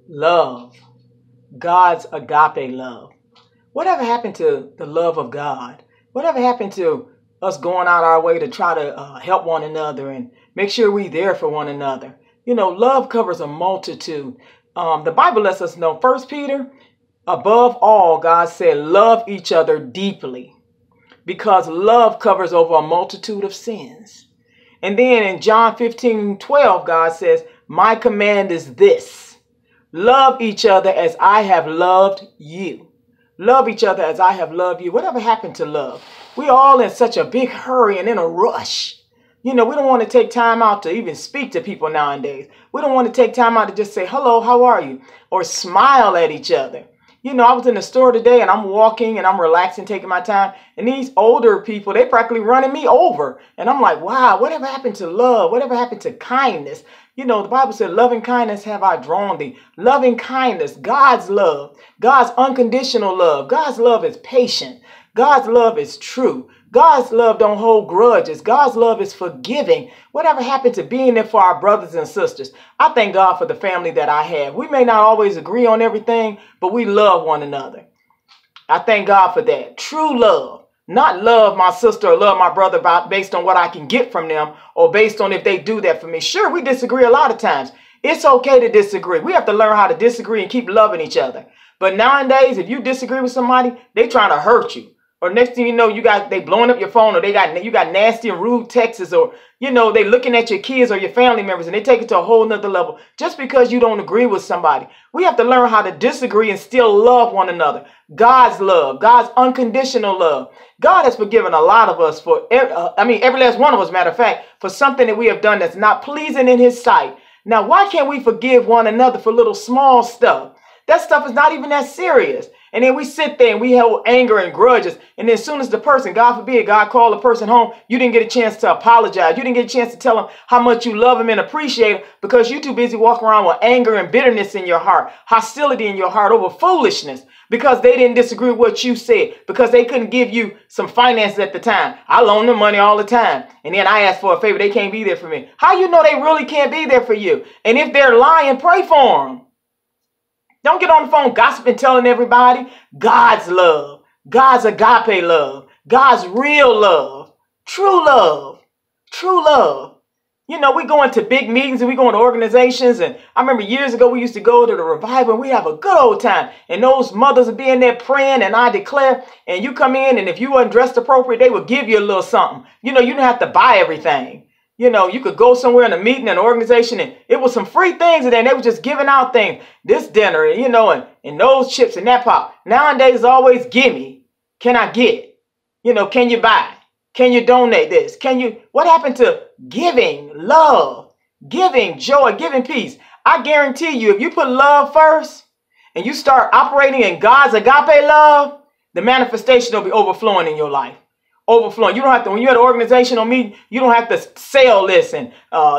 Love, God's agape love. Whatever happened to the love of God? Whatever happened to us going out our way to try to help one another and make sure we're there for one another? You know, love covers a multitude. The Bible lets us know, First Peter, above all, God said, love each other deeply because love covers over a multitude of sins. And then in John 15:12, God says, my command is this: love each other as I have loved you. Love each other as I have loved you. Whatever happened to love? We all in such a big hurry and in a rush. You know, we don't want to take time out to even speak to people nowadays. We don't want to take time out to just say, hello, how are you? Or smile at each other. You know, I was in the store today and I'm walking and I'm relaxing, taking my time. And these older people, they practically running me over. And I'm like, wow, whatever happened to love? Whatever happened to kindness? You know, the Bible said, loving kindness have I drawn thee. Loving kindness, God's love, God's unconditional love. God's love is patient. God's love is true. God's love don't hold grudges. God's love is forgiving. Whatever happened to being there for our brothers and sisters? I thank God for the family that I have. We may not always agree on everything, but we love one another. I thank God for that. True love. Not love my sister or love my brother based on what I can get from them or based on if they do that for me. Sure, we disagree a lot of times. It's okay to disagree. We have to learn how to disagree and keep loving each other. But nowadays, if you disagree with somebody, they trying to hurt you. Or next thing you know, they blowing up your phone, or you got nasty and rude texts, or you know, they looking at your kids or your family members and they take it to a whole nother level just because you don't agree with somebody. We have to learn how to disagree and still love one another. God's love, God's unconditional love. God has forgiven a lot of us for every last one of us, matter of fact, for something that we have done that's not pleasing in his sight. Now, why can't we forgive one another for little small stuff? That stuff is not even that serious. And then we sit there and we hold anger and grudges. And then as soon as the person, God forbid, God called the person home, you didn't get a chance to apologize. You didn't get a chance to tell them how much you love him and appreciate him because you're too busy walking around with anger and bitterness in your heart, hostility in your heart over foolishness because they didn't disagree with what you said, because they couldn't give you some finances at the time. I loan them money all the time. And then I ask for a favor. They can't be there for me. How you know they really can't be there for you? And if they're lying, pray for them. Don't get on the phone gossiping, telling everybody. God's love, God's agape love, God's real love, true love, true love. You know, we go into big meetings and we go into organizations. And I remember years ago, we used to go to the revival and we have a good old time. And those mothers would be in there praying, and I declare, and you come in, and if you weren't dressed appropriate, they would give you a little something. You know, you didn't have to buy everything. You know, you could go somewhere in a meeting, an organization, and it was some free things, and then they were just giving out things. This dinner, you know, and those chips and that pop. Nowadays, it's always gimme. Can I get? You know, can you buy? Can you donate this? What happened to giving, love, giving joy, giving peace? I guarantee you, if you put love first and you start operating in God's agape love, the manifestation will be overflowing in your life. Overflowing. You don't have to, when you're at an organizational meeting, you don't have to sell this and,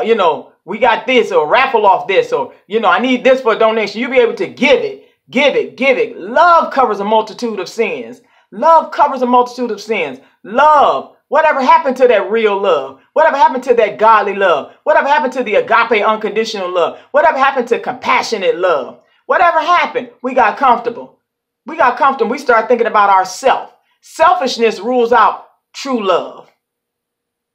you know, we got this or raffle off this or, you know, I need this for a donation. You'll be able to give it, give it, give it. Love covers a multitude of sins. Love covers a multitude of sins. Love. Whatever happened to that real love? Whatever happened to that godly love? Whatever happened to the agape unconditional love? Whatever happened to compassionate love? Whatever happened? We got comfortable. We got comfortable. We start thinking about ourselves. Selfishness rules out true love.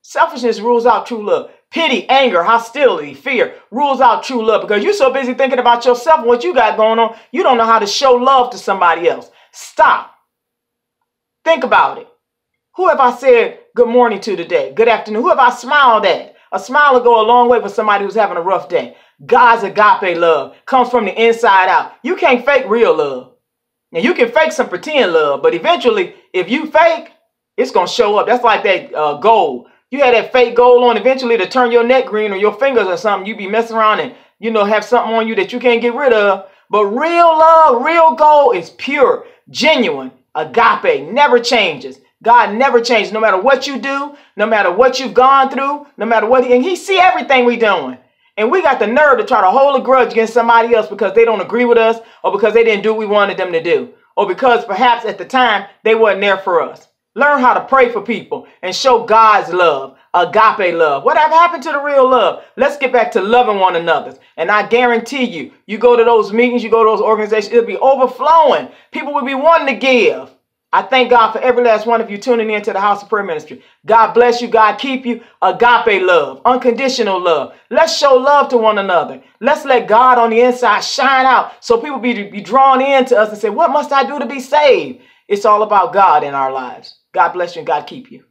Selfishness rules out true love. Pity, anger, hostility, fear rules out true love because you're so busy thinking about yourself and what you got going on, you don't know how to show love to somebody else. Stop. Think about it. Who have I said good morning to today? Good afternoon. Who have I smiled at? A smile will go a long way for somebody who's having a rough day. God's agape love comes from the inside out. You can't fake real love. Now, you can fake some pretend love, but eventually, if you fake, it's going to show up. That's like that gold. You had that fake gold on, eventually to turn your neck green or your fingers or something. You be messing around and, you know, have something on you that you can't get rid of. But real love, real gold is pure, genuine, agape, never changes. God never changes no matter what you do, no matter what you've gone through, no matter what. And he see everything we doing. And we got the nerve to try to hold a grudge against somebody else because they don't agree with us or because they didn't do what we wanted them to do or because perhaps at the time they weren't there for us. Learn how to pray for people and show God's love, Agape love. Whatever happened to the real love? Let's get back to loving one another. And I guarantee you, you go to those meetings, you go to those organizations, it'll be overflowing. People will be wanting to give. I thank God for every last one of you tuning in to the House of Prayer Ministry. God bless you. God keep you. Agape love, unconditional love. Let's show love to one another. Let's let God on the inside shine out so people be drawn into us and say, what must I do to be saved? It's all about God in our lives. God bless you and God keep you.